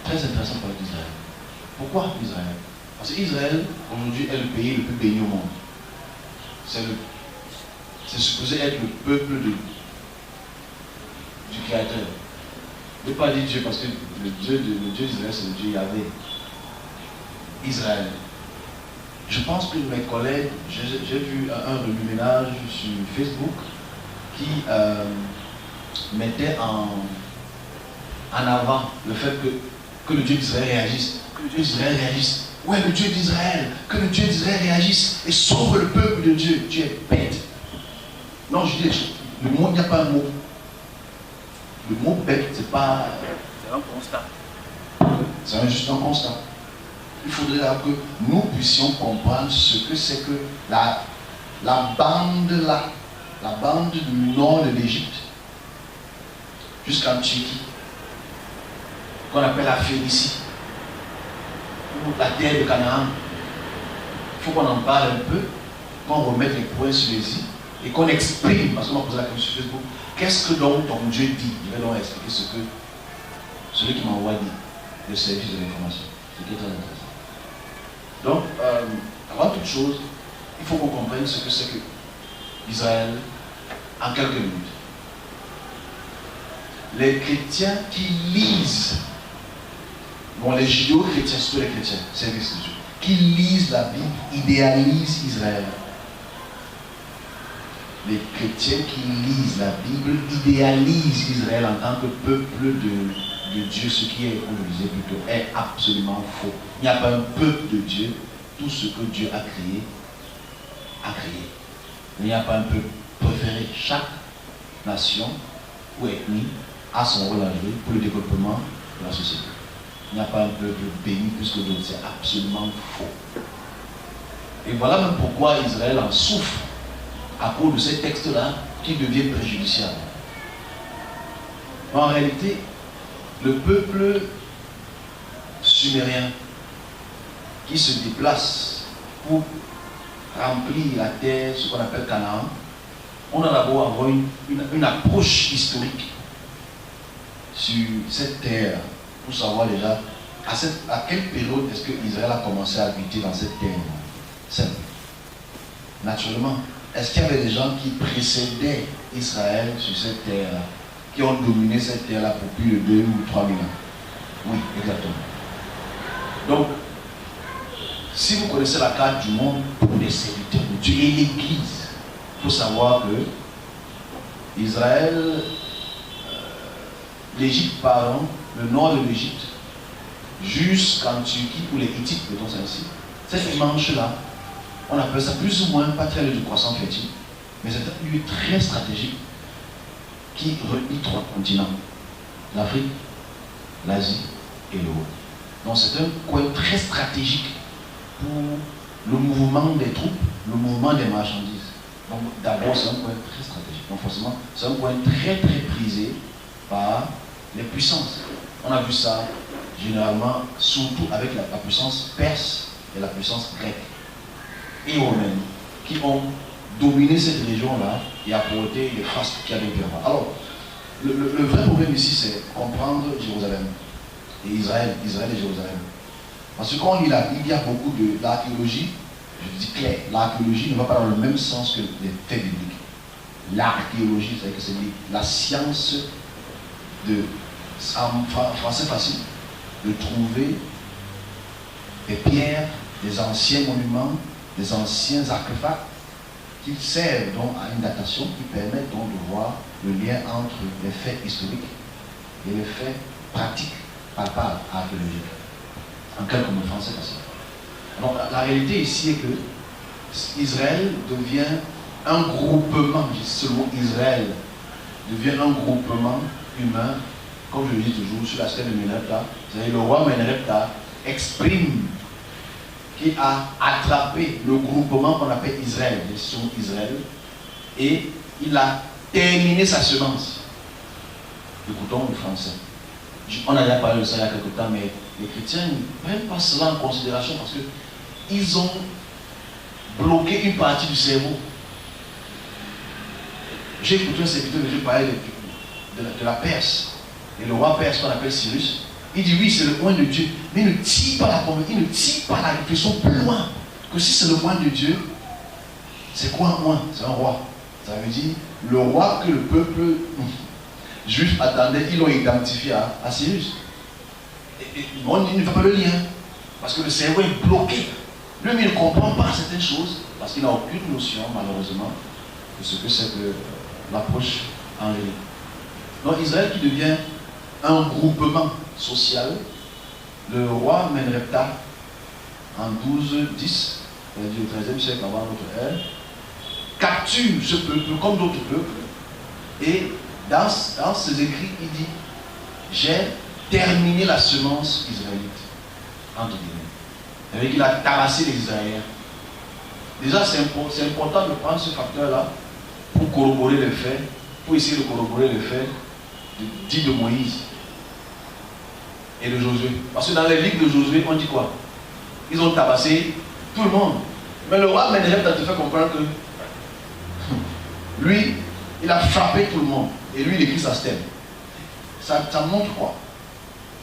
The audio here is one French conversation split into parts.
très intéressant pour Israël. Pourquoi Israël? Parce qu'Israël, aujourd'hui, est le pays le plus béni au monde. C'est supposé être le peuple du Créateur. Je ne veux pas dire Dieu parce que le Dieu d'Israël, c'est le Dieu Yahvé. Israël. Je pense que mes collègues, j'ai vu un remue-ménage sur Facebook qui mettait en avant le fait que le Dieu d'Israël réagisse. Que le Dieu d'Israël réagisse. Ouais, le Dieu d'Israël. Que le Dieu d'Israël réagisse et sauve le peuple de Dieu. Dieu est bête. Non, je dis, le mot, il n'y a pas un mot. Le mot bête, c'est pas... C'est un constat. C'est juste un constat. Il faudrait que nous puissions comprendre ce que c'est que la bande là, la bande du nord de l'Égypte, jusqu'en Turquie, qu'on appelle la Phénicie, ou la terre de Canaan. Il faut qu'on en parle un peu, qu'on remette les points sur les i et qu'on exprime, parce qu'on m'a posé la question sur Facebook, qu'est-ce que donc ton Dieu dit? Je vais donc expliquer ce que celui qui m'envoie dit, le service de l'information. C'est très intéressant. Donc, avant toute chose, il faut qu'on comprenne ce que c'est que Israël en quelques minutes. Les chrétiens qui lisent, bon, les judéo-chrétiens, surtout les chrétiens, service de Dieu, qui lisent la Bible, idéalisent Israël. Les chrétiens qui lisent la Bible idéalisent Israël en tant que peuple de Dieu, ce qui est, comme je disais plutôt, est absolument faux. Il n'y a pas un peuple de Dieu. Tout ce que Dieu a créé, a créé. Il n'y a pas un peuple préféré. Chaque nation ou ethnie a son rôle à jouer pour le développement de la société. Il n'y a pas un peuple béni plus que d'autres. C'est absolument faux. Et voilà même pourquoi Israël en souffre à cause de ces textes-là qui deviennent préjudiciables. En réalité, le peuple sumérien qui se déplace pour remplir la terre, ce qu'on appelle Canaan, on a d'abord avoir une approche historique sur cette terre pour savoir déjà à quelle période est-ce que Israël a commencé à habiter dans cette terre. Simple. Naturellement, est-ce qu'il y avait des gens qui précédaient Israël sur cette terre, qui ont dominé cette terre-là pour plus de 2 ou 3 000 ans? Oui, exactement. Donc, si vous connaissez la carte du monde pour les serviteurs de Dieu et l'Église, il faut savoir que Israël, l'Égypte, pardon, le nord de l'Égypte, jusqu'en Turquie, pour les Hittites, mettons ça ici, cette manche-là, on appelle ça plus ou moins, pas très de croissant fertile, mais c'est un lieu très stratégique qui relie 3 continents, l'Afrique, l'Asie et l'Europe. Donc c'est un coin très stratégique pour le mouvement des troupes, le mouvement des marchandises. Donc d'abord c'est un coin très stratégique. Donc forcément c'est un coin très très prisé par les puissances. On a vu ça généralement surtout avec la puissance perse et la puissance grecque et romaine qui ont dominé cette région-là et apporté les fastes qu'il y avait là. Alors le vrai problème ici c'est comprendre Jérusalem et Israël et Jérusalem. Parce que quand on lit la Bible, il y a beaucoup de l'archéologie, je dis clair, l'archéologie ne va pas dans le même sens que les faits bibliques. L'archéologie, c'est-à-dire que c'est la science de, en français facile, de trouver des pierres, des anciens monuments, des anciens artefacts qui servent donc à une datation, qui permettent donc de voir le lien entre les faits historiques et les faits pratiques, palpables, archéologiques. En quelques mots français facile. Donc la réalité ici est que Israël devient un groupement, je dis seulement Israël, devient un groupement humain, comme je le dis toujours, sur la scène de Meneptah, c'est-à-dire le roi Meneptah exprime qu'il a attrapé le groupement qu'on appelle Israël, son Israël, et il a terminé sa semence. Écoutons le français. On a déjà parlé de ça il y a quelque temps, mais les chrétiens ne prennent pas cela en considération parce qu'ils ont bloqué une partie du cerveau. J'ai écouté un serviteur de Dieu parler de la Perse. Et le roi perse qu'on appelle Cyrus, Il dit oui, c'est le oint de Dieu. Mais il ne tire pas la réflexion plus loin. Que si c'est le oint de Dieu, c'est quoi un oint? C'est un roi. Ça veut dire le roi que le peuple juif attendait, ils l'ont identifié à Cyrus. Et il ne fait pas le lien. Parce que le cerveau est bloqué. Lui, il ne comprend pas certaines choses. Parce qu'il n'a aucune notion, malheureusement, de ce que c'est que l'approche angélique. Donc Israël qui devient un groupement social, le roi Menreptah, en 1210, au XIIIe siècle avant notre ère, capture ce peuple comme d'autres peuples, et dans ses écrits, il dit: j'ai terminé la semence israélite, entre guillemets. C'est-à-dire qu'il a tabassé les Israéliens. Déjà, c'est important de prendre ce facteur-là pour corroborer les faits, pour essayer de corroborer les faits dit de Moïse et de Josué. Parce que dans les livres de Josué, on dit quoi? Ils ont tabassé tout le monde. Mais le roi Ménéhem te fait comprendre que lui, il a frappé tout le monde. Et lui, il écrit sa stèle. Ça montre quoi?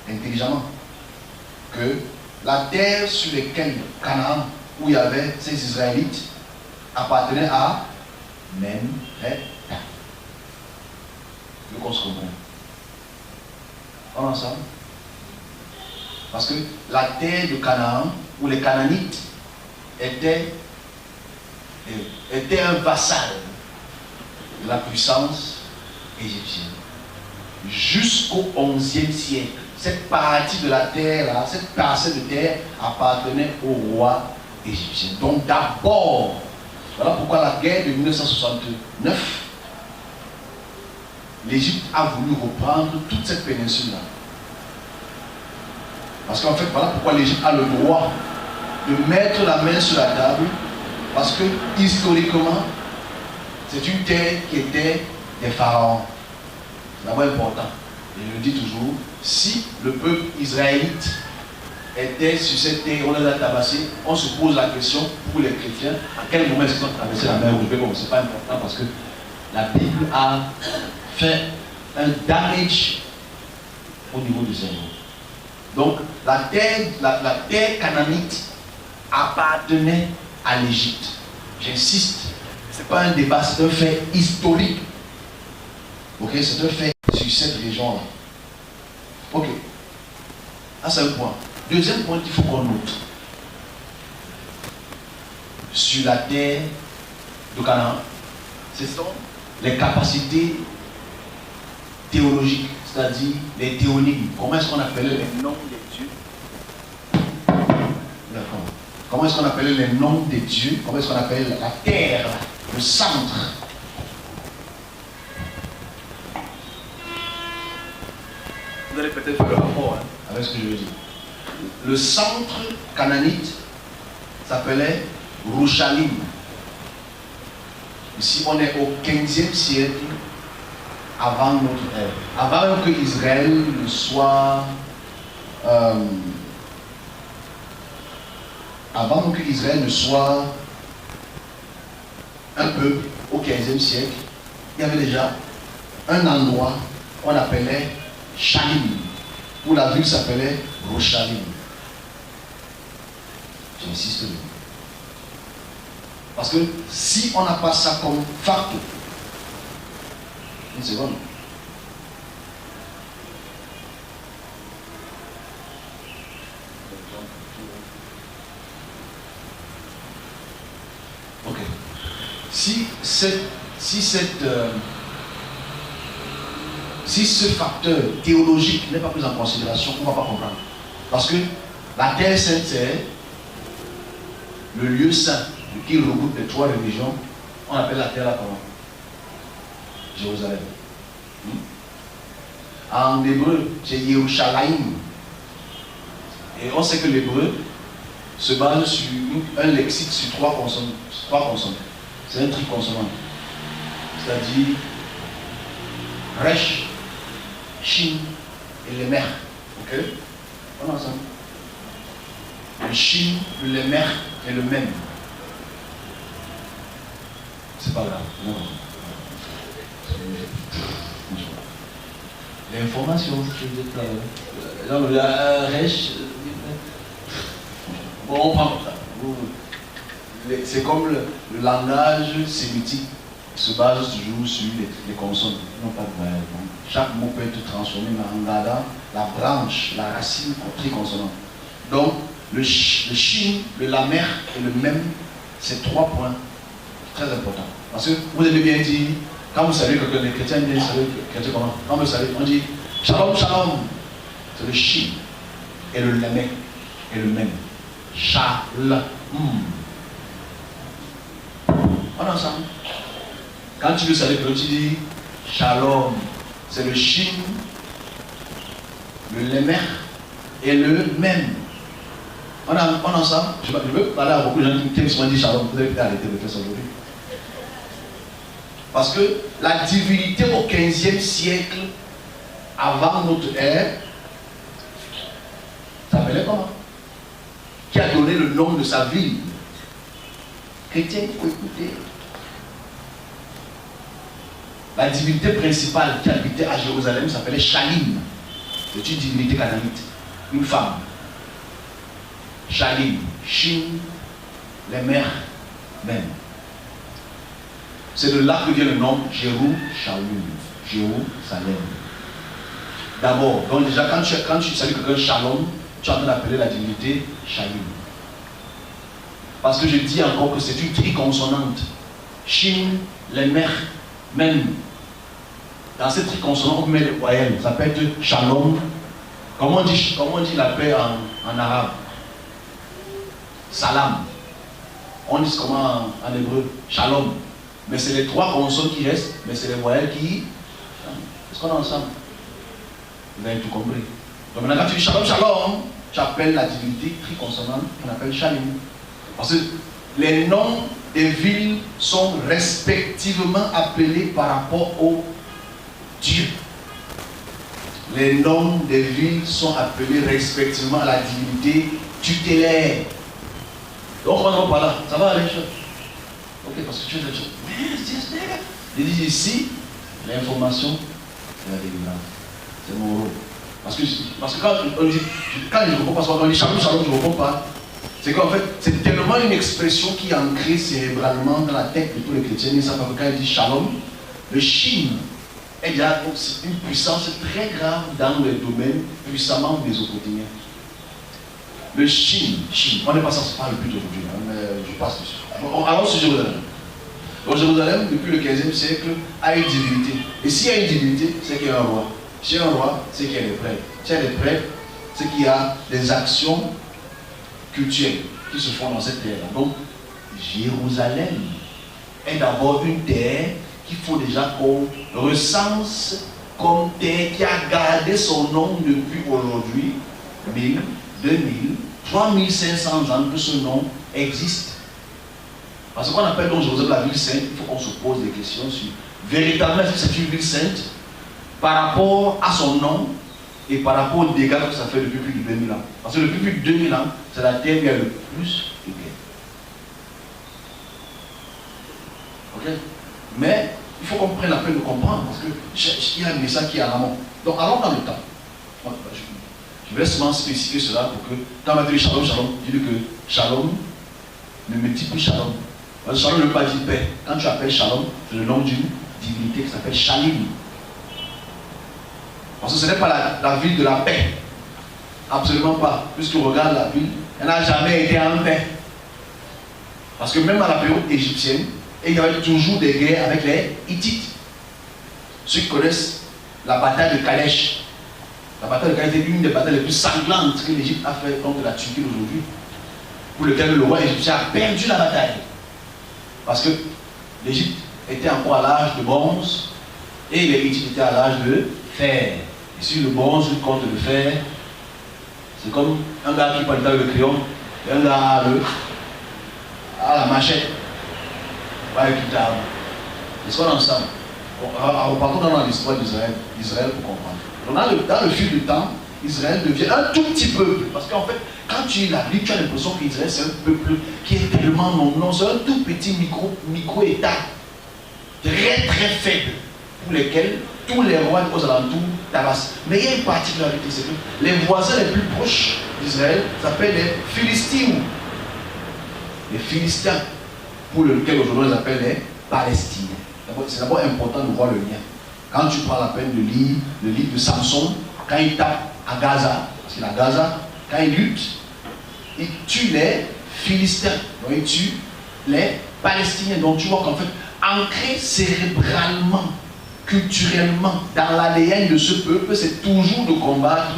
Intelligemment. Que la terre sur laquelle Canaan, où il y avait ces Israélites, appartenait à Menreptah. Il faut qu'on se comprenne. On est ensemble? Parce que la terre de Canaan, où les Canaanites étaient un vassal de la puissance égyptienne. Jusqu'au XIe siècle, cette partie de la terre là, cette parcelle de terre appartenait au roi égyptien. Donc d'abord, voilà pourquoi la guerre de 1969, l'Égypte a voulu reprendre toute cette péninsule-là. Parce qu'en fait, voilà pourquoi l'Égypte a le droit de mettre la main sur la table, parce que historiquement, c'est une terre qui était des pharaons. C'est d'abord important. Et je le dis toujours, si le peuple israélite était sur cette terre, on les a tabassés, on se pose la question pour les chrétiens, à quel moment est-ce qu'ils ont traversé la mer Rouge? Bon, c'est pas important parce que la Bible a fait un damage au niveau du cerveau. Donc la terre cananite appartenait à l'Égypte. J'insiste, ce n'est pas un débat, c'est un fait historique. Ok, c'est un fait sur cette région-là. Ok, ça c'est un point. Deuxième point qu'il faut qu'on note. Sur la terre de Canaan, ce sont les capacités théologiques, c'est-à-dire les théonymes. Comment est-ce qu'on appelait les noms des dieux? D'accord. Comment est-ce qu'on appelait les noms des dieux? Comment est-ce qu'on appelait la terre, le centre? Vous allez peut-être faire le rapport avec ce que je veux dire. Le centre cananite s'appelait Rouchalim. Ici, on est au 15e siècle avant notre ère. Avant que Israël ne soit un peuple au 15e siècle, il y avait déjà un endroit qu'on appelait Shalim, où la ville s'appelait Rouchalim. J'insiste dessus. Parce que si on n'a pas ça comme facto, une seconde. Ok. Si ce facteur théologique n'est pas pris en considération, on ne va pas comprendre. Parce que la terre sainte, c'est le lieu saint qui regroupe les trois religions. On appelle la terre là comment? Jérusalem. En hébreu, c'est Yerushalayim. Et on sait que l'hébreu se base sur un lexique sur trois consonnes. C'est un triconsonant. C'est-à-dire Resh, Shin et le Mer. Ok? On est ensemble. Le Shin, le Mer est le même. C'est pas grave. Non. L'information, je veux dire, bon, on prend ça. C'est comme le langage sémitique se base toujours sur les consonnes. Non, pas de variable. Chaque mot peut être transformé en gardant la branche, la racine triconsonante. Donc, le shin, le lamer et le mem, c'est 3 points très importants. Parce que vous avez bien dit, quand vous savez que les chrétiens bien savent chrétien comment, quand vous savez, on dit shalom, shalom. C'est le shin et le lamer et le mem. Shalom. On est ensemble. Quand tu veux savoir que tu dis shalom, c'est le shin, le lemer et le mem. On est ensemble. Je veux parler à beaucoup de gens qui me disent shalom. Vous avez peut-être arrêté de faire ça aujourd'hui. Parce que la divinité au 15e siècle, avant notre ère, s'appelait comment? Qui a donné le nom de sa ville. Chrétien, il faut écouter. La divinité principale qui habitait à Jérusalem s'appelait Shalim. C'est une divinité canaanite, une femme. Shalim, Shin, les mères même. C'est de là que vient le nom Jérusalem. Jérusalem. D'abord, donc déjà quand tu salues quelqu'un Shalom, tu es en train d'appeler la divinité Shalim. Parce que je dis encore que c'est une triconsonante. Shin, les mères même. Dans cette triconsonante, on met les voyelles. Ça peut être Shalom. Comment on dit la paix en arabe? Salam. On dit comment en hébreu? Shalom. Mais c'est les 3 consonnes qui restent, mais c'est les voyelles qui... Est-ce qu'on est ensemble? Vous avez tout compris. Donc maintenant quand tu dis Shalom, Shalom, tu appelles la divinité triconsonante qu'on appelle Shalim. Parce que les noms des villes sont respectivement appelés par rapport au Dieu. Les noms des villes sont appelés respectivement à la divinité tutélaire. Donc on va par là, ça va aller, ok, parce que tu es déjà. Il dit ici, l'information, c'est la délivrance. C'est mon rôle. Parce que quand je ne réponds pas, quand on dit shalom, shalom, je ne réponds pas. C'est qu'en fait, c'est tellement une expression qui est ancrée cérébralement dans la tête de tous les chrétiens. Ils savent que quand il dit shalom, le shin est déjà une puissance très grave dans le domaine puissamment mésopotamiens. Le shin, on n'est pas censé parler plus aujourd'hui, hein, mais je passe dessus. Allons sur Jérusalem. Donc Jérusalem, depuis le 15e siècle, a une divinité. Et s'il y a une divinité, c'est qu'il y a un roi. S'il y a un roi, c'est qu'il y a des prêtres. S'il y a des prêtres, c'est qu'il y a des actions culturelles qui se font dans cette terre-là. Donc, Jérusalem est d'abord une terre qu'il faut déjà qu'on recense comme terre qui a gardé son nom depuis aujourd'hui, 1000, 2000, 3500 ans que ce nom existe. Parce qu'on appelle donc Jérusalem la ville sainte, il faut qu'on se pose des questions sur véritablement est-ce que c'est une ville sainte par rapport à son nom et par rapport aux dégâts que ça fait depuis plus de 2000 ans. Parce que depuis plus de 2000 ans, c'est la terre où il y a le plus de guerre. Ok? Mais il faut qu'on prenne la peine de comprendre parce qu'il y a un message qui est en amont. Donc allons dans le temps. Je vais seulement spécifier cela pour que quand on va dire shalom, shalom, dis-lui que shalom ne me dit plus shalom. Parce que shalom ne veut pas dire paix. Quand tu appelles shalom, c'est le nom d'une divinité qui s'appelle Shalim. Parce que ce n'est pas la ville de la paix. Absolument pas. Puisque regarde la ville, elle n'a jamais été en paix. Parce que même à la période égyptienne, il y avait toujours des guerres avec les Hittites. Ceux qui connaissent la bataille de Kadesh. La bataille de Kadesh est l'une des batailles les plus sanglantes que l'Égypte a fait contre la Turquie aujourd'hui. Pour lequel le roi égyptien a perdu la bataille. Parce que l'Égypte était encore à l'âge de bronze et les Hittites étaient à l'âge de fer. Et si le bronze contre le fer, c'est comme un gars qui parle avec le crayon et un gars à la machette. Avec une table. Est-ce qu'on est ensemble? Repartons dans l'histoire d'Israël pour comprendre. Donc dans le fil du temps, Israël devient un tout petit peuple. Parce qu'en fait, quand tu lis la Bible, tu as l'impression qu'Israël c'est un peuple qui est tellement non, c'est un tout petit micro-état. Très très faible. Pour lesquels tous les rois aux alentours tabassent. Mais il y a une particularité, c'est que les voisins les plus proches d'Israël s'appellent les Philistins. Les Philistins, pour lesquels aujourd'hui on les appelle les Palestiniens. C'est d'abord important de voir le lien. Quand tu prends la peine de lire le livre de Samson, quand il tape à Gaza, parce qu'il est à Gaza, quand il lutte, il tue les Philistins, donc il tue les Palestiniens. Donc tu vois qu'en fait, ancré cérébralement, culturellement, dans l'ADN de ce peuple, c'est toujours de combattre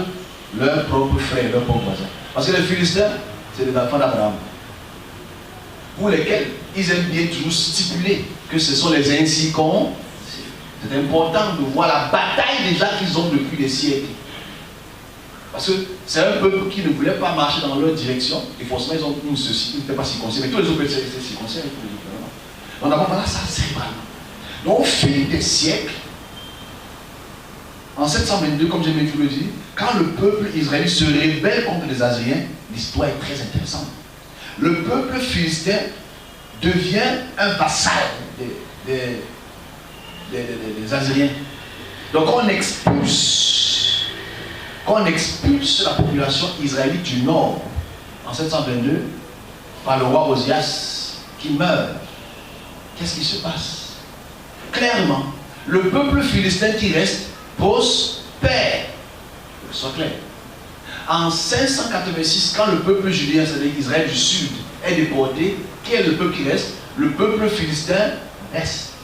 leurs propres frères, leurs propres voisins. Parce que les Philistins, c'est les enfants d'Abraham, pour lesquels ils aiment bien toujours stipuler que ce sont les incirconcis. C'est important de voir la bataille déjà qu'ils ont depuis des siècles. Parce que c'est un peuple qui ne voulait pas marcher dans leur direction, et forcément ils ont une ceci, ils n'étaient pas circoncis, mais tous les autres étaient circoncis. Donc d'abord, voilà ça cérébralement. Donc au fil des siècles, en 722, comme j'ai bien pu le dire, quand le peuple israélite se rébelle contre les Assyriens, l'histoire est très intéressante. Le peuple philistin devient un vassal des Assyriens. Donc on expulse la population israélite du nord en 722 par le roi Osias qui meurt. Qu'est-ce qui se passe? Clairement, le peuple philistin qui reste prospère. Que ce soit clair. En 586, quand le peuple judéen, c'est-à-dire Israël du sud, est déporté, qui est le peuple qui reste? Le peuple philistin reste.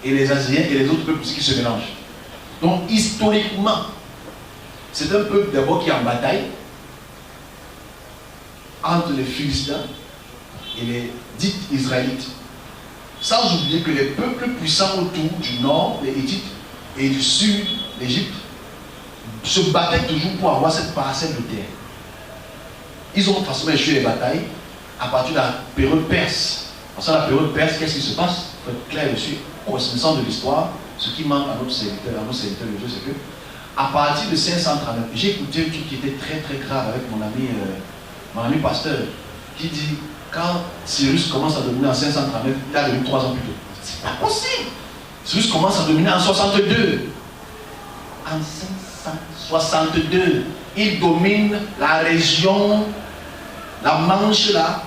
Et les Assyriens et les autres peuples qui se mélangent. Donc historiquement, c'est un peuple d'abord qui est en bataille entre les Philistins et les dits Israélites. Sans oublier que les peuples puissants autour du nord, les Hittites, et du sud, l'Égypte, se battaient toujours pour avoir cette parcelle de terre. Ils ont facilement échoué les batailles à partir de la période perse. Parce que la période perse, qu'est-ce qui se passe? Il faut être clair dessus. Connaissance de l'histoire, ce qui manque à notre serviteur de Dieu, c'est que à partir de 539, j'ai écouté un truc qui était très très grave avec mon ami pasteur, qui dit quand Cyrus commence à dominer en 539, il a devenu 3 ans plus tôt. C'est pas possible. Cyrus commence à dominer en 62. En 562, il domine la région, la Manche là,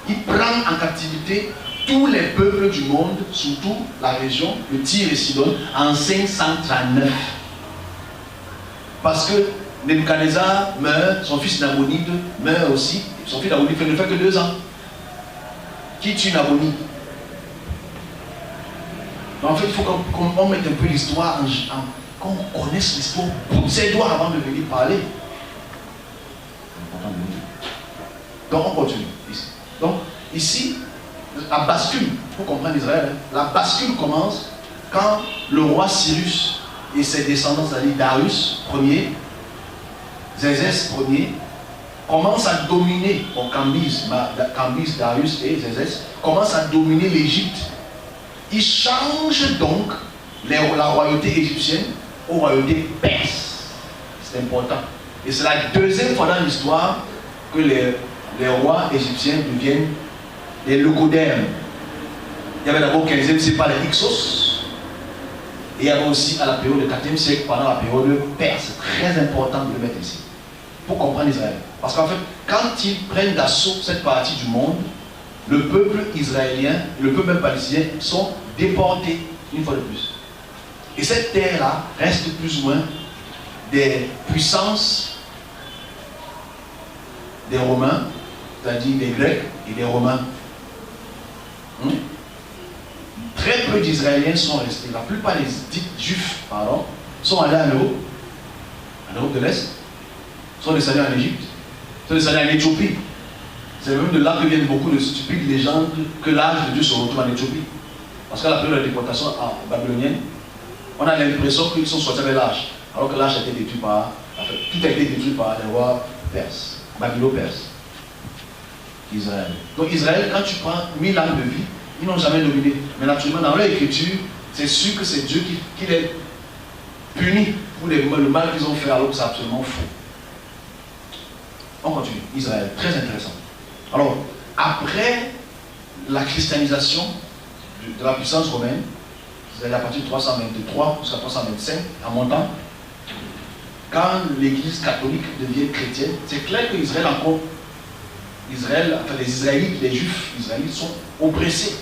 il prend en captivité tous les peuples du monde, surtout la région de Tyr et Sidon, en 539. Parce que Nebuchadnezzar meurt, son fils Nabonide meurt aussi. Son fils Nabonide ne fait que 2 ans. Qui tue Nabonide? Donc en fait, il faut qu'on mette un peu l'histoire, qu'on connaisse l'histoire, bout ses doigts avant de venir parler. Donc on continue ici. Donc ici, la bascule, pour comprendre Israël, la bascule commence quand le roi Cyrus et ses descendants, c'est-à-dire Darius Ier, Zézès Ier, commencent à dominer, bon, Cambyse, Darius et Zézès, commencent à dominer l'Égypte. Ils changent donc la royauté égyptienne aux royautés perses. C'est important. Et c'est la deuxième fois dans l'histoire que les rois égyptiens deviennent les logodermes. Il y avait d'abord au 15e siècle par les Hyksos. Et il y avait aussi à la période du 4e siècle, pendant la période perse. C'est très important de le mettre ici. Pour comprendre Israël. Parce qu'en fait, quand ils prennent d'assaut cette partie du monde, le peuple israélien, le peuple même palestinien sont déportés une fois de plus. Et cette terre-là reste plus ou moins des puissances des Romains, c'est-à-dire des Grecs et des Romains. Très peu d'Israéliens sont restés. La plupart des dits juifs, sont allés en Europe de l'Est, sont descendus en Égypte, sont descendus en Éthiopie. C'est même de là que viennent beaucoup de stupides légendes que l'âge de Dieu se retrouve en Éthiopie. Parce qu'à la période de la déportation babylonienne, on a l'impression qu'ils sont sortis avec l'âge, alors que l'âge a été détruit par, tout a été détruit par les rois perses, babylo-perses. Israël. Donc Israël, quand tu prends 1000 ans de vie, ils n'ont jamais dominé. Mais naturellement, dans leur écriture, c'est sûr que c'est Dieu qui les punit pour le mal qu'ils ont fait, alors que c'est absolument faux. On continue. Israël, très intéressant. Alors, après la christianisation de la puissance romaine, c'est à partir de 323 jusqu'à 325, en montant, quand l'église catholique devient chrétienne, c'est clair qu'Israël encore, les Israélites, les Juifs israélites sont oppressés,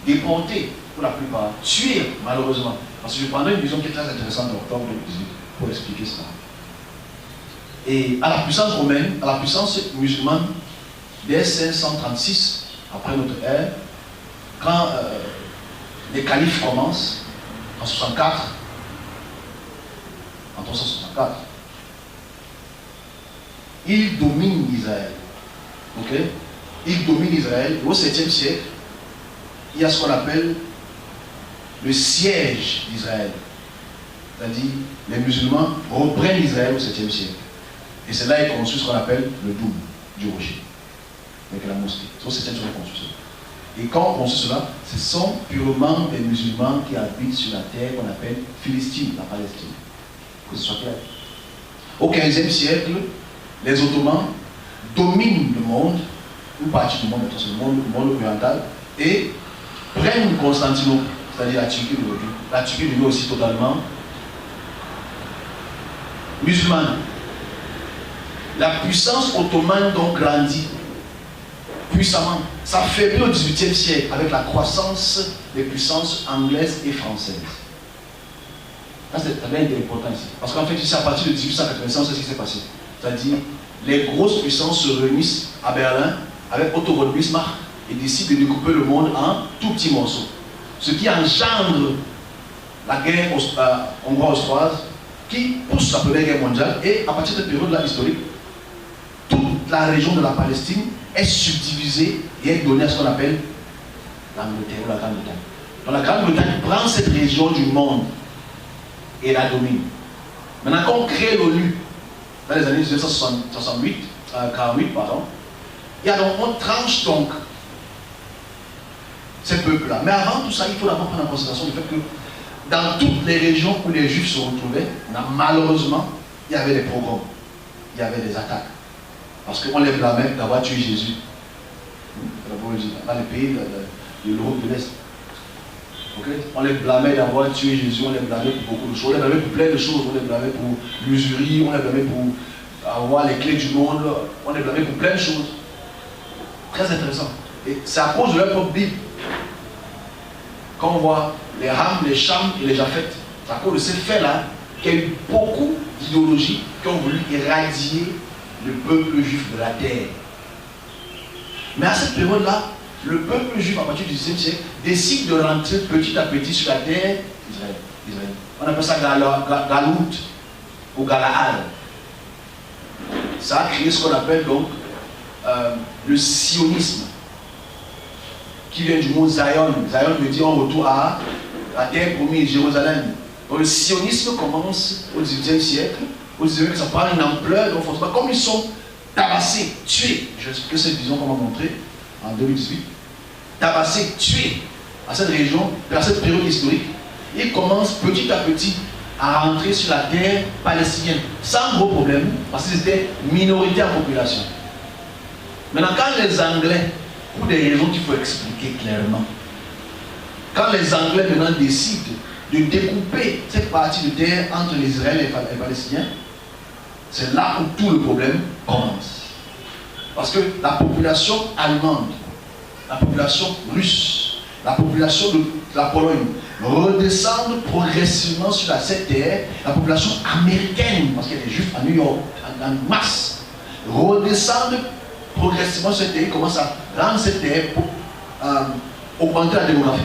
déportés pour la plupart, tués malheureusement. Parce que je prendrai une vision qui est très intéressante en octobre 2018 pour expliquer cela. Et à la puissance romaine, à la puissance musulmane, dès 536 après notre ère, quand les califes commencent, en 64, en 364, ils dominent Israël. Ok? Ils dominent Israël. Au 7e siècle, il y a ce qu'on appelle le siège d'Israël. C'est-à-dire, les musulmans reprennent Israël au 7e siècle. Et c'est là qu'ils construisent ce qu'on appelle le dôme du rocher, avec la mosquée. C'est au 7e siècle qu'ils construisent cela. Et quand on construit cela, ce sont purement des musulmans qui habitent sur la terre qu'on appelle Philistine, la Palestine. Que ce soit clair. Au 15e siècle, les Ottomans dominent le monde, une partie du monde, le monde oriental, et prennent Constantinople, c'est-à-dire la Turquie d'aujourd'hui. La Turquie devient aussi totalement musulmane. La puissance ottomane donc grandit puissamment. Ça faiblit au XVIIIe siècle avec la croissance des puissances anglaises et françaises. Ça c'est très important ici. Parce qu'en fait, c'est à partir de 1885, c'est ce qui s'est passé. C'est-à-dire, les grosses puissances se réunissent à Berlin avec Otto von Bismarck et décident de découper le monde en tout petits morceaux. Ce qui engendre la guerre hongroise qui pousse la Première Guerre mondiale, et à partir de cette période-là historique, toute la région de la Palestine est subdivisée et est donnée à ce qu'on appelle l'Angleterre ou la Grande-Bretagne. Donc la Grande-Bretagne prend cette région du monde et la domine. Maintenant, quand on crée l'ONU, dans les années 1948, et alors on tranche donc ces peuples-là. Mais avant tout ça, il faut d'abord prendre en considération le fait que dans toutes les régions où les Juifs se retrouvaient, malheureusement, il y avait des pogroms, il y avait des attaques. Parce qu'on les blâmait d'avoir tué Jésus. Dans les pays de l'Europe de l'Est. Okay? On les blâmait d'avoir tué Jésus, on les blâmait pour beaucoup de choses. On les blâmait pour plein de choses. On les blâmait pour l'usurie, on les blâmait pour avoir les clés du monde, on les blâmait pour plein de choses. Très intéressant. Et c'est à cause de leur propre Bible. Quand on voit les Ham, les Cham et les Japhet, c'est à cause de ces faits-là qu'il y a eu beaucoup d'idéologies qui ont voulu éradier le peuple juif de la terre. Mais à cette période-là, le peuple juif, à partir du XVIe siècle, décide de rentrer petit à petit sur la terre d'Israël. On appelle ça Galout ou Galaal. Ça a créé ce qu'on appelle donc le sionisme, qui vient du mot Zion. Zion veut dire en retour à la terre promise, Jérusalem. Donc le sionisme commence au XVIIIe siècle. Au XIXe siècle, ça prend une ampleur. Donc, comme ils sont tabassés, tués, je sais que cette vision qu'on m'a montrée en 2018, tabassés, tués à cette région, à cette période historique, ils commencent petit à petit à rentrer sur la terre palestinienne, sans gros problème, parce qu'ils étaient minoritaires en population. Maintenant, quand les Anglais, pour des raisons qu'il faut expliquer clairement, quand les Anglais maintenant décident de découper cette partie de terre entre les Israéliens et les Palestiniens, c'est là où tout le problème commence. Parce que la population allemande, la population russe, la population de la Pologne redescendent progressivement sur cette terre. La population américaine, parce qu'il y a des Juifs à New York, en masse, redescendent progressivement sur cette terre. Ils commencent à rendre cette terre pour augmenter la démographie.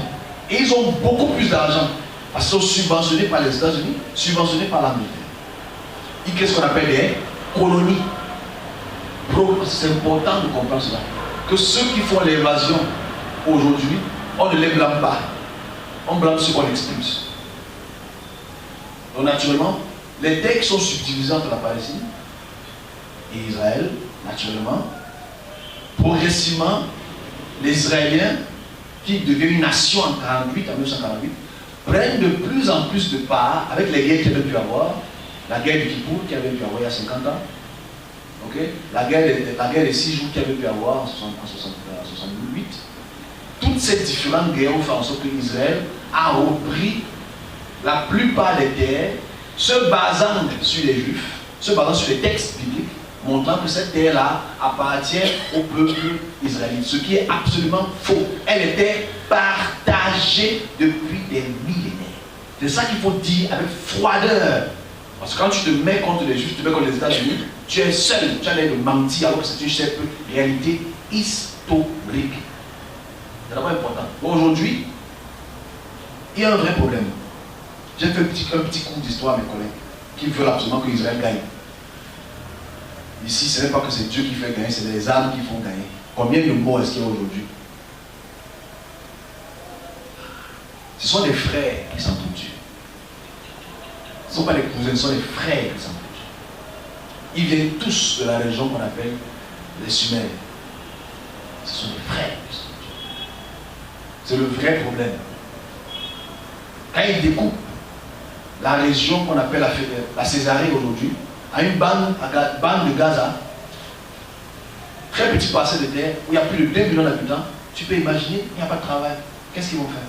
Et ils ont beaucoup plus d'argent, parce qu'ils sont subventionnés par les États-Unis, subventionnés par l'Angleterre. Ils créent ce qu'on appelle des colonies. C'est important de comprendre cela. Que ceux qui font l'évasion aujourd'hui, on ne les blâme pas. On blâme ceux qu'on expulse. Donc naturellement, les terres qui sont subdivisées entre la Palestine et Israël, naturellement, progressivement, les Israéliens, qui deviennent une nation en 1948, prennent de plus en plus de part avec les guerres qu'il y avait pu avoir, la guerre du Kippour qu'il y avait pu avoir il y a 50 ans, okay? la guerre des 6 jours qu'il y avait pu avoir en 68. Toutes ces différentes guerres ont fait en sorte que Israël a repris la plupart des terres se basant sur les Juifs, se basant sur les textes bibliques, montrant que cette terre-là appartient au peuple israélite, ce qui est absolument faux. Elle était partagée depuis des millénaires. C'est ça qu'il faut dire avec froideur. Parce que quand tu te mets contre les Juifs, tu te mets contre les États-Unis, tu es seul, tu as l'air de mentir alors que c'est une simple réalité historique. C'est d'abord important. Aujourd'hui, il y a un vrai problème. J'ai fait un petit cours d'histoire à mes collègues qui veulent absolument que Israël gagne. Ici, ce n'est pas que c'est Dieu qui fait gagner, c'est les armes qui font gagner. Combien de morts est-ce qu'il y a aujourd'hui? Ce sont des frères qui s'entretuent. Ce ne sont pas les cousins, ce sont les frères qui s'entretuent. Ils viennent tous de la région qu'on appelle les Sumères. Ce sont des frères qui s'entretuent. C'est le vrai problème. Quand ils découpent la région qu'on appelle la Césarée aujourd'hui, à une bande de Gaza, très petit parcelle de terre, où il y a plus de 2 millions d'habitants, tu peux imaginer, il n'y a pas de travail. Qu'est-ce qu'ils vont faire?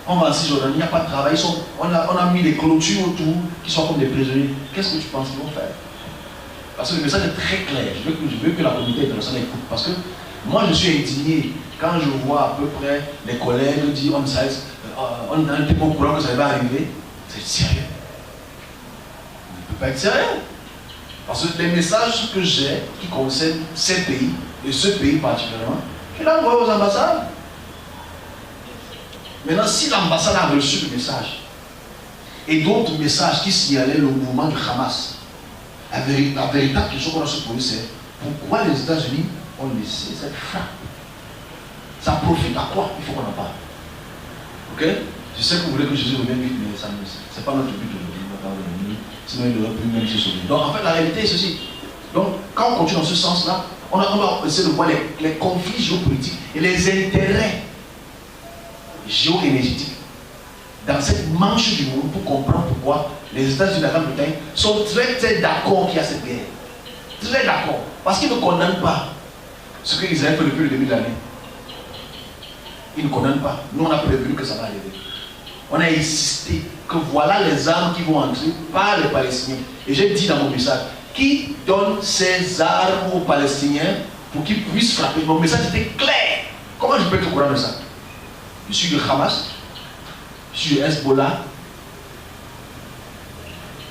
On va en Cisjordanie, il n'y a pas de travail. On a mis des clôtures autour qui sont comme des prisonniers. Qu'est-ce que tu penses qu'ils vont faire? Parce que le message est très clair. Je veux que la communauté internationale écoute. Parce que moi, je suis indigné quand je vois à peu près les collègues dire on n'était pas au courant que ça va arriver. C'est sérieux. On ne peut pas être sérieux. Parce que les messages que j'ai qui concernent ces pays, et ce pays particulièrement, je l'envoie aux ambassades. Maintenant, si l'ambassade a reçu le message et d'autres messages qui signalaient le mouvement du Hamas, la véritable question qu'on a se poser, c'est pourquoi les États-Unis ont laissé cette frappe? Ça profite à quoi? Il faut qu'on en parle. Ok? Je sais que vous voulez que Jésus revienne vite, mais ce n'est pas notre but aujourd'hui. Sinon, il aurait pu même se sauver. Donc, en fait, la réalité est ceci. Donc, quand on continue dans ce sens-là, on va essayer de voir les conflits géopolitiques et les intérêts géoénergétiques dans cette manche du monde pour comprendre pourquoi les États-Unis et la Grande-Bretagne sont très d'accord qu'il y a cette guerre. Très d'accord. Parce qu'ils ne condamnent pas ce que Israël fait depuis le début de l'année. Ils ne condamnent pas. Nous, on a prévenu que ça va arriver. On a insisté que voilà les armes qui vont entrer par les Palestiniens. Et j'ai dit dans mon message, qui donne ces armes aux Palestiniens pour qu'ils puissent frapper? Mon message était clair. Comment je peux être au courant de ça? Je suis du Hamas, je suis du Hezbollah,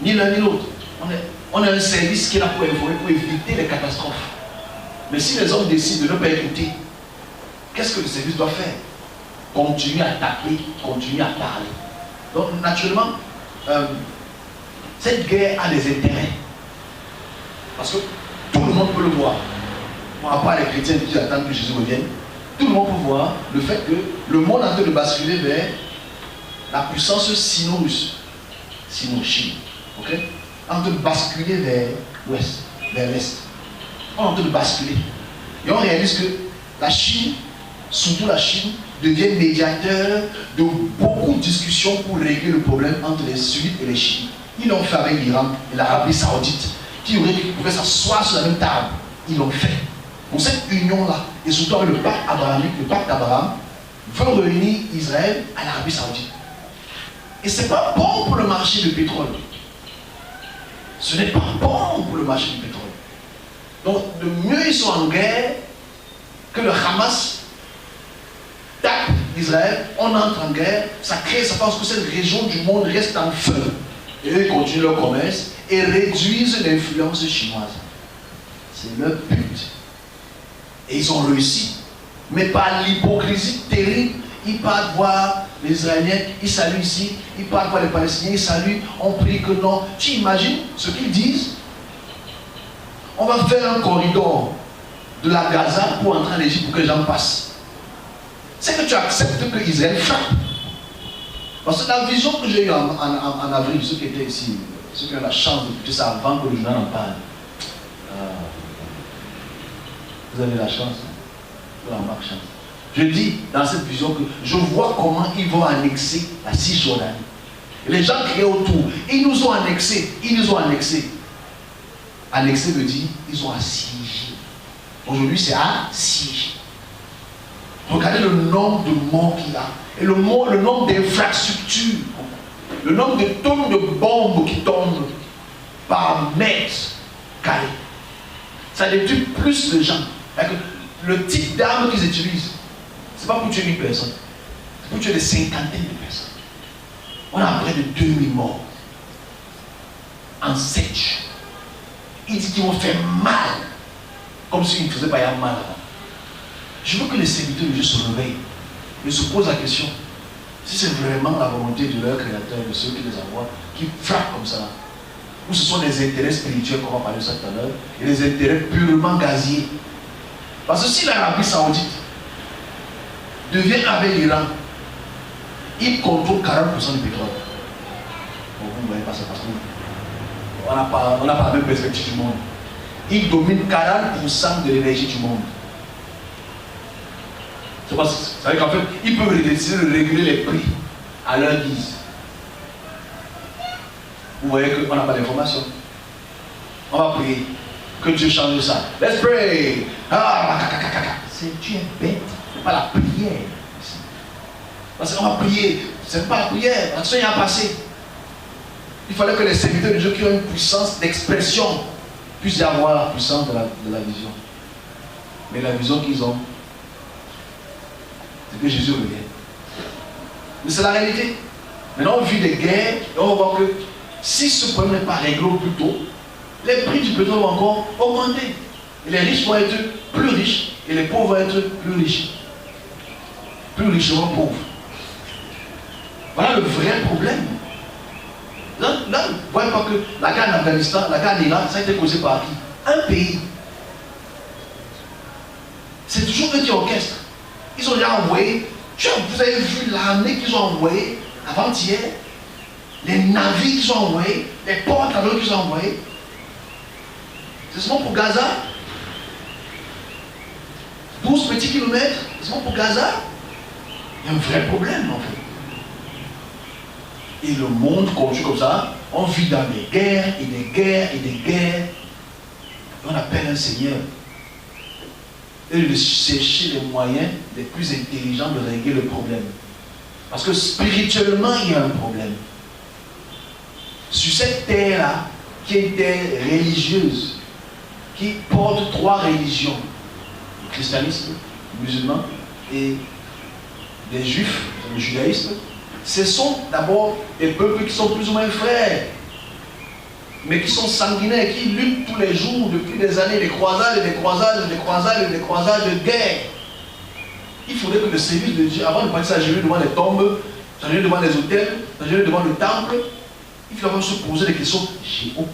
ni l'un ni l'autre. On a un service qui est là pour informer, pour éviter les catastrophes. Mais si les hommes décident de ne pas écouter, qu'est-ce que le service doit faire? Continuer à taper, continuer à parler. Donc naturellement, cette guerre a des intérêts. Parce que tout le monde peut le voir. Bon, à part les chrétiens qui attendent que Jésus revienne, tout le monde peut voir le fait que le monde est en train de basculer vers la puissance sino-russe, sino-chine. Ok? En train de basculer vers l'ouest, vers l'est. On est en train de basculer. Et on réalise que la Chine, surtout la Chine, devient médiateur de beaucoup de discussions pour régler le problème entre les sunnites et les chiites. Ils l'ont fait avec l'Iran et l'Arabie Saoudite, qui pouvaient s'asseoir sur la même table. Ils l'ont fait. Donc cette union-là, et surtout avec le pacte abrahamique, le pacte d'Abraham, veut réunir Israël à l'Arabie Saoudite. Et ce n'est pas bon pour le marché du pétrole. Ce n'est pas bon pour le marché du pétrole. Donc, de mieux ils sont en guerre que le Hamas tape Israël, on entre en guerre, ça crée, ça pense que cette région du monde reste en feu. Et eux, ils continuent leur commerce et réduisent l'influence chinoise. C'est leur but. Et ils ont réussi. Mais par l'hypocrisie terrible, ils partent voir les Israéliens, ils saluent ici, ils partent voir les Palestiniens, ils saluent, on prie que non. Tu imagines ce qu'ils disent? On va faire un corridor de la Gaza pour entrer en Égypte pour que les gens passent. C'est que tu acceptes que Israël frappe. Parce que la vision que j'ai eue en avril, ceux qui étaient ici, ceux qui ont la chance d'écouter ça avant que le journal en parle, vous avez la chance, vous avez la chance. Je dis dans cette vision que je vois comment ils vont annexer la Cisjordanie. Et les gens crient autour, ils nous ont annexés, ils nous ont annexés. Annexer veut dire ils ont assiégé. Aujourd'hui c'est assiégé. Regardez le nombre de morts qu'il y a et le nombre d'infrastructures. Le nombre de tonnes de bombes qui tombent par mètre carré. Ça détruit plus de gens. Le type d'armes qu'ils utilisent, ce n'est pas pour tuer une personne. C'est pour tuer des cinquantaines de personnes. On a près de 2000 morts. En 7 jours. Ils disent qu'ils vont faire mal. Comme s'ils ne faisaient pas mal avant. Je veux que les serviteurs de Dieu se réveillent et se posent la question si c'est vraiment la volonté de leur créateur, de ceux qui les envoient, qui frappent comme ça. Ou ce sont des intérêts spirituels, comme on va parler de ça tout à l'heure, et des intérêts purement gaziers. Parce que si l'Arabie Saoudite devient avec l'Iran, il contrôle 40% du pétrole. Bon, vous ne voyez pas ça parce qu'on n'a pas la même perspective du monde. Il domine 40% de l'énergie du monde. C'est vrai qu'en fait, ils peuvent décider de réguler les prix à leur guise. Vous voyez qu'on n'a pas d'information. On va prier. Que Dieu change ça. Let's pray. Dieu est bête. Ce n'est pas la prière. Parce qu'on va prier. Ce n'est pas la prière. L'action est passée. Il fallait que les serviteurs de Dieu qui ont une puissance d'expression puissent avoir la puissance de la vision. Mais la vision qu'ils ont, c'est que Jésus revient. Mais c'est la réalité. Maintenant, on vit des guerres et on va voir que si ce problème n'est pas réglé au plus tôt, les prix du pétrole vont encore augmenter. Et les riches vont être plus riches et les pauvres vont être plus riches. Plus richement pauvres. Voilà le vrai problème. Là, vous ne voyez pas que la guerre en Afghanistan, la guerre en Iran, ça a été causé par qui? Un pays. C'est toujours eux qui orchestrent. Ils ont déjà envoyé, vous avez vu l'armée qu'ils ont envoyée avant-hier, les navires qu'ils ont envoyés, les porte-avions qu'ils ont envoyés. C'est seulement pour Gaza. 12 petits kilomètres, c'est seulement pour Gaza. Il y a un vrai problème en fait. Et le monde continue comme ça, on vit dans des guerres et des guerres et des guerres. Et on appelle un Seigneur. Et de chercher les moyens les plus intelligents de régler le problème. Parce que spirituellement, il y a un problème. Sur cette terre-là, qui est une terre religieuse, qui porte 3 religions, le christianisme, le musulman et les juifs, le judaïsme, ce sont d'abord des peuples qui sont plus ou moins frères, mais qui sont sanguinaires, qui luttent tous les jours depuis des années, des croisades, des croisades, des croisades, des croisades de guerre. Il faudrait que le service de Dieu, avant de partir s'agenouiller devant les tombes, s'agenouiller devant les hôtels, s'agenouiller devant le temple, il faudrait se poser des questions géopolitiques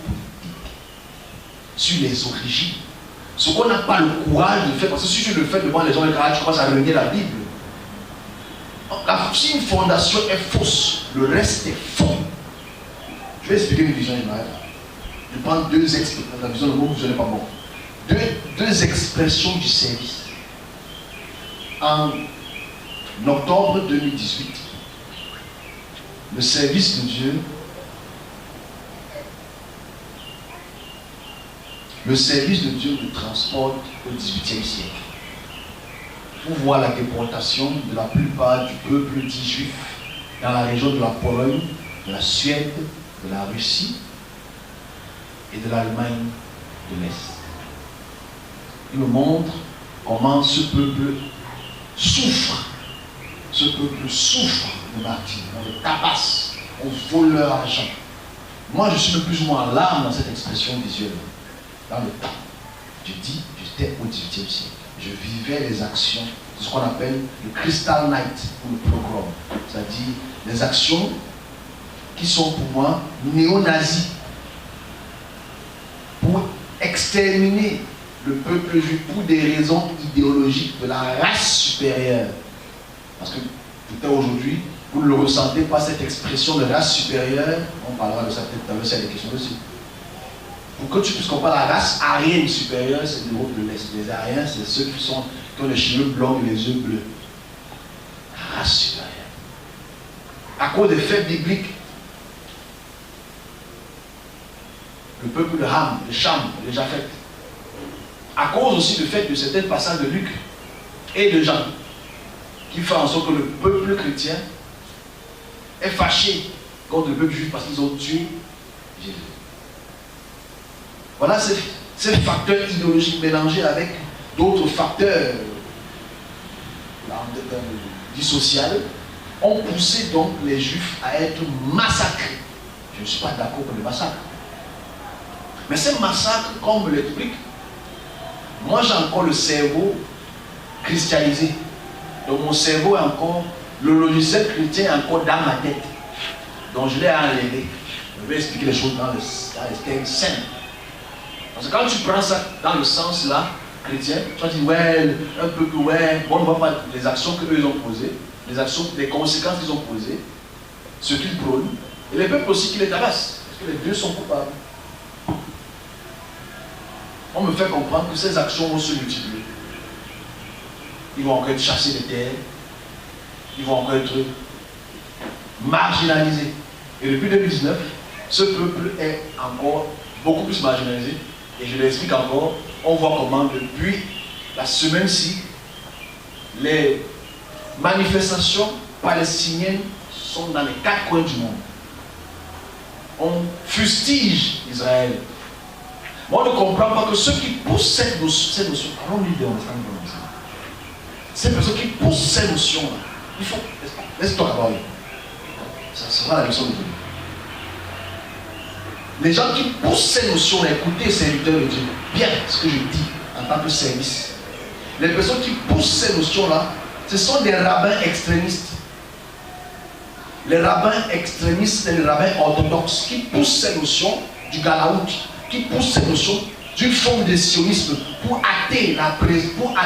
sur les origines. Ce qu'on n'a pas le courage de faire, parce que si tu le fais devant les gens, tu commences à renier la Bible. Si une fondation est fausse, le reste est faux. Je vais expliquer une vision. Je prends 2 expressions. La vision, le mot vision n'est pas bon. Deux expressions du service. En octobre 2018, le service de Dieu, nous transporte au XVIIIe siècle. Pour voir la déportation de la plupart du peuple dit juif dans la région de la Pologne, de la Suède, de la Russie et de l'Allemagne de l'Est. Il nous montre comment ce peuple souffre. Ce peuple souffre de martyrs. On le tabasse, on vole leur argent. Moi, je suis le plus ou moins en larmes dans cette expression visuelle. Dans le temps. Je dis, j'étais au XVIIIe siècle. Je vivais les actions, c'est ce qu'on appelle le Crystal Night ou le pogrom. C'est-à-dire les actions qui sont pour moi néo-nazis. Pour exterminer le peuple juif pour des raisons idéologiques de la race supérieure. Parce que peut-être aujourd'hui, vous ne le ressentez pas, cette expression de race supérieure. On parlera de ça peut-être tout à l'heure, s'il y a des questions dessus. Pour que tu puisses comprendre la race aryenne supérieure, c'est l'Europe de l'Est. Les Aryens, c'est ceux qui ont les cheveux blancs et les yeux bleus. La race supérieure. À cause des faits bibliques, le peuple de Ham, de Cham, de Japhet. À cause aussi du fait de certains passages de Luc et de Jean, qui fait en sorte que le peuple chrétien est fâché contre le peuple juif parce qu'ils ont tué Jésus. Voilà ces facteurs idéologiques mélangés avec d'autres facteurs du social ont poussé donc les Juifs à être massacrés. Je ne suis pas d'accord pour le massacre. Mais ces massacres, comme me l'explique, moi j'ai encore le cerveau christianisé. Donc mon cerveau est encore, le logiciel chrétien est encore dans ma tête. Donc je l'ai enlevé. Je vais expliquer les choses dans les termes simples. Parce que quand tu prends ça dans le sens là, chrétien, tu vas dire ouais, un peu que ouais, on ne voit pas les actions qu'eux ont posées, les conséquences qu'ils ont posées, ce qu'ils prônent, et les peuples aussi qui les tabassent, parce que les deux sont coupables. On me fait comprendre que ces actions vont se multiplier. Ils vont encore être chassés des terres, ils vont encore être marginalisés. Et depuis 2019, ce peuple est encore beaucoup plus marginalisé. Et je l'explique encore, on voit comment depuis la semaine-ci, les manifestations palestiniennes sont dans les 4 coins du monde. On fustige Israël. Moi, on ne comprend pas que ceux qui poussent cette notion, ces personnes qui poussent ces notions-là, il faut, laisse-toi avoir. Ça sera la leçon de Dieu. Les gens qui poussent ces notions-là, écoutez, serviteurs de Dieu, bien ce que je dis en tant que service. Les personnes qui poussent ces notions-là, ce sont des rabbins extrémistes. Les rabbins extrémistes, c'est les rabbins orthodoxes qui poussent ces notions du Galaout, qui poussent ces notions d'une forme de sionisme pour hâter la presse, pour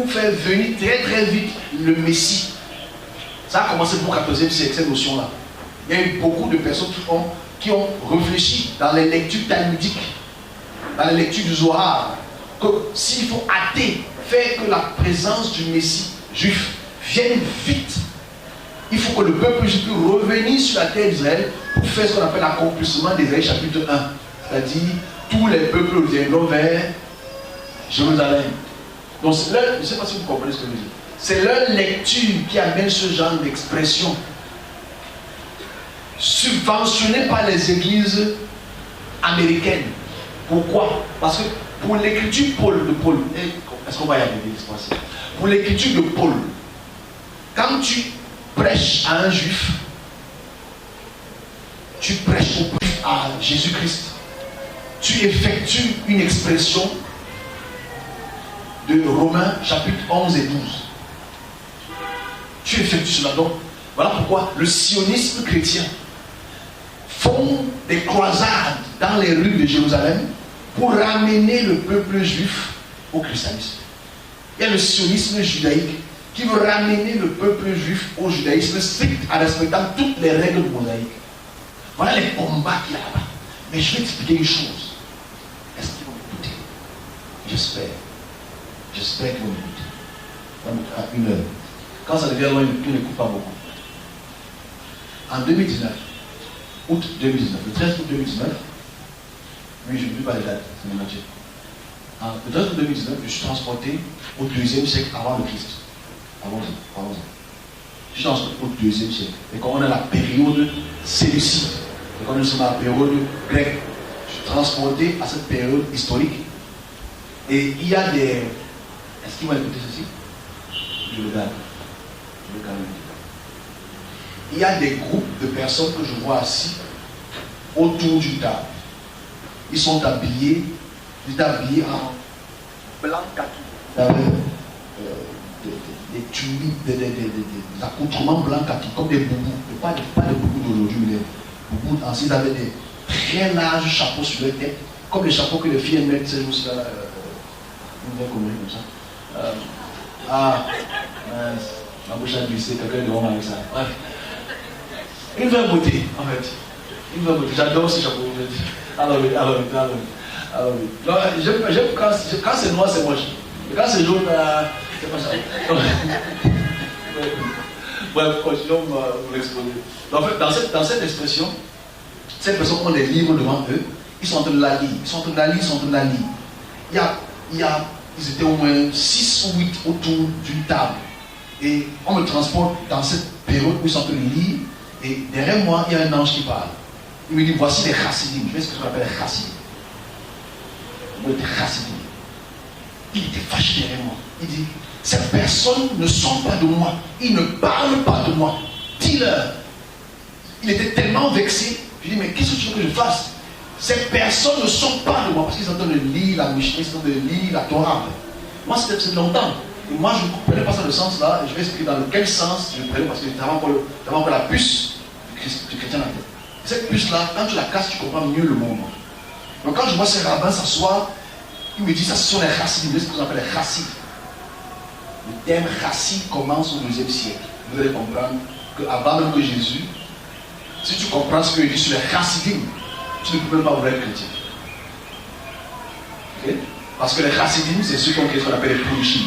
faire venir très très vite le Messie. Ça a commencé pour le 14e siècle, cette notion-là. Il y a eu beaucoup de personnes qui ont réfléchi dans les lectures talmudiques, dans les lectures du Zohar, que s'il faut hâter, faire que la présence du Messie juif vienne vite, il faut que le peuple juif puisse revenir sur la terre d'Israël pour faire ce qu'on appelle l'accomplissement d'Ésaïe chapitre 1. C'est-à-dire, tous les peuples viendront vers Jérusalem. Donc, je ne sais pas si vous comprenez ce que je dis. C'est leur lecture qui amène ce genre d'expression. Subventionnée par les églises américaines. Pourquoi? Parce que pour l'écriture de Paul, est-ce qu'on va y arriver? Pour l'écriture de Paul, quand tu prêches à un juif, tu prêches au plus à Jésus-Christ. Tu effectues une expression de Romains chapitre 11 et 12. Tu effectues cela. Donc, voilà pourquoi le sionisme chrétien font des croisades dans les rues de Jérusalem pour ramener le peuple juif au christianisme. Il y a le sionisme judaïque qui veut ramener le peuple juif au judaïsme strict en respectant toutes les règles mosaïques. Voilà les combats qu'il y a là-bas. Mais je vais t'expliquer une chose. Est-ce qu'ils vont m'écouter? J'espère. J'espère qu'ils vont m'écouter. À 1 heure. Quand ça devient loin, ils n'écoutent pas beaucoup. En 2019, août 2019, le 13 août 2019, oui, je ne dis pas les dates, c'est mon Dieu. Le 13 août 2019, je suis transporté au 2e siècle avant le Christ. Allons-y. Je suis transporté au 2e siècle. Et quand on a la période séleucide, et quand nous sommes à la période grecque, je suis transporté à cette période historique. Et il y a des... Est-ce qu'ils vont écouter ceci? Je le garde. Il y a des groupes de personnes que je vois assis autour d'une table. Ils sont habillés en blanc kaki. Des tuniques, des accoutrements blancs kaki, comme des boubous. Pas des boubous d'aujourd'hui, mais des boubous anciens. Ils avaient des très larges chapeaux sur leur tête, comme les chapeaux que les filles mettent ces jours-ci là. Comme ça. Ma bouche a glissé, quelqu'un de avec ça. Bref. Une vraie beauté, en fait. Une vraie beauté. J'adore ce chapeau. Alors oui. Non, quand c'est noir, c'est moche. Et quand c'est jaune, c'est pas ça. Bref, continuons vous l'exposer. En fait, dans cette expression, ces personnes ont des livres devant eux, ils sont en train de la lire. Ils étaient au moins 6 ou 8 autour d'une table. Et on me transporte dans cette période où ils sont en train de lire. Et derrière moi, il y a un ange qui parle. Il me dit, voici les chassidim. Je sais ce que j'appelle les chassidim. Il était chassidim. Il était fâché derrière moi. Il dit, ces personnes ne sont pas de moi. Ils ne parlent pas de moi. Dis-leur. Il était tellement vexé. Je lui dis, mais qu'est-ce que tu veux que je fasse? Ces personnes ne sont pas de moi. Parce qu'ils sont en train de lire la Mishnah, ils sont en train de lire la Torah. Moi, c'est longtemps. Et moi, je ne comprenais pas ça le sens là. Et je vais expliquer dans quel sens je prenais. Parce que tu avais encore la puce du chrétien dans la tête. Cette puce-là, quand tu la casses, tu comprends mieux le moment. Donc quand je vois ces rabbins s'asseoir, ils me disent, ça ce sont les chassidim. C'est ce qu'on appelle les chassidim. Le terme chassid commence au IIe siècle. Vous allez comprendre qu'avant même que Jésus, si tu comprends ce que dit sur les chassidim, tu ne peux même pas vouloir être chrétien. Okay? Parce que les chassidim, c'est ceux qui ont créé ce qu'on appelle les polychim.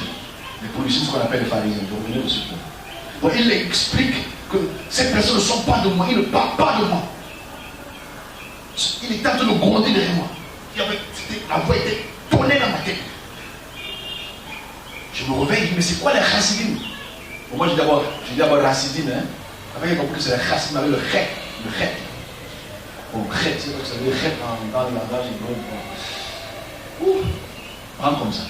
Les polychim, c'est ce qu'on appelle les pharisiens. Donc, revenez de ce point. Donc, il explique que ces personnes ne sont pas de moi, ils ne parlent pas de moi. Il était en train de gronder derrière moi. La voix était tournée dans ma tête. Je me réveille, je dis, mais c'est quoi les chassidim? Bon, moi, j'ai d'abord chassidim, hein. Après, j'ai compris que c'est les chassidim avec le chet. Le chet. Bon, chet, c'est ça veut dire chet dans le langage hébreu. Prends comme ça.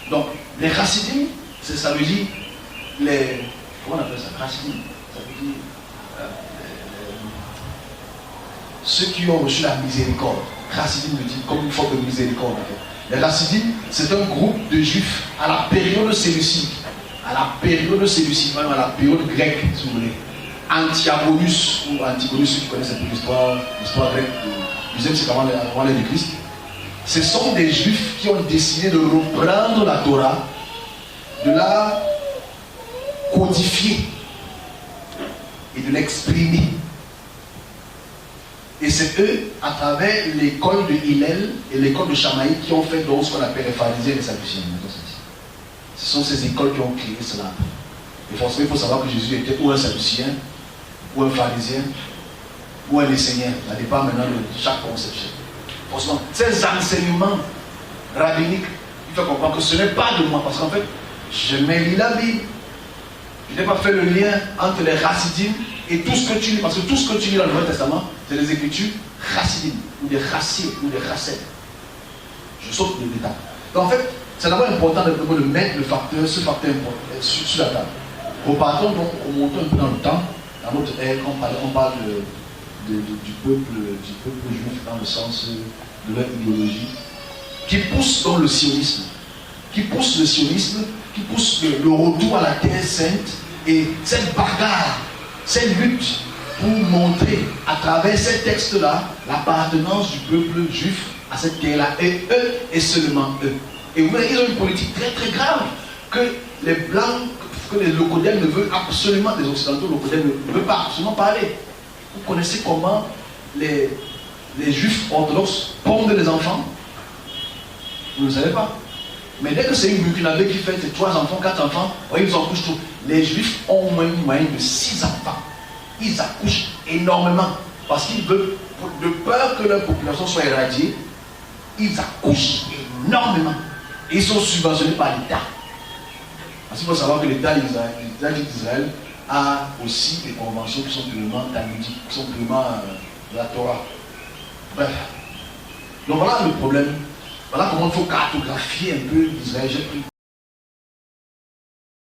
Donc, les chassidim, ça veut dire les. Comment on appelle ça? Chassidim. Ça veut dire. Ceux qui ont reçu la miséricorde. Chassidim veut dire comme une forme de miséricorde. Les chassidim, c'est un groupe de juifs à la période séleucique. À la période séleucique, même à la période grecque, si vous voulez. Antigonus, ou Antigonus, ceux qui connaissent un peu l'histoire grecque du 2e siècle avant l'ère de Christ. Ce sont des juifs qui ont décidé de reprendre la Torah, de la codifier et de l'exprimer. Et c'est eux, à travers l'école de Hillel et l'école de Shammai, qui ont fait donc ce qu'on appelle les pharisiens et les sadducéens. Ce sont ces écoles qui ont créé cela. Et forcément, il faut savoir que Jésus était ou un sadducéen, ou un pharisien, ou un essénien. Ça dépend maintenant de chaque conception. Forcément, ces enseignements rabbiniques, il faut comprendre que ce n'est pas de moi. Parce qu'en fait, je m'ai lu la Bible. Je n'ai pas fait le lien entre les chassidim et tout ce que tu lis. Parce que tout ce que tu lis dans le Nouveau Testament, c'est les écritures chassidim, ou des chassid, ou des chassed. Je saute le détail. Donc en fait, c'est d'abord important de mettre ce facteur sur la table. Repartons donc, remontons un peu dans le temps, dans notre ère, on parle du peuple juif dans le sens de leur idéologie, qui pousse donc le sionisme, qui pousse le retour à la terre sainte, et cette bagarre, cette lutte pour montrer à travers ces textes-là l'appartenance du peuple juif à cette terre-là, et eux, et seulement eux. Et vous voyez, ils ont une politique très très grave que les blancs, que les locodèles ne veulent absolument, les occidentaux locodèles ne veulent pas absolument parler. Vous connaissez comment les juifs orthodoxes pondent les enfants? Vous ne le savez pas. Mais dès que c'est une burkinabé qui fait ses 3 enfants, 4 enfants, ils en couchent tout. Les juifs ont au moins une moyenne de 6 enfants. Ils accouchent énormément. Parce qu'ils veulent, de peur que leur population soit éradiée, ils accouchent énormément. Et ils sont subventionnés par l'État. Parce qu'il faut savoir que l'État d'Israël a aussi des conventions qui sont purement talmudiques, qui sont purement de la Torah. Bref. Donc voilà le problème. Voilà comment il faut cartographier un peu l'Israël. J'ai pris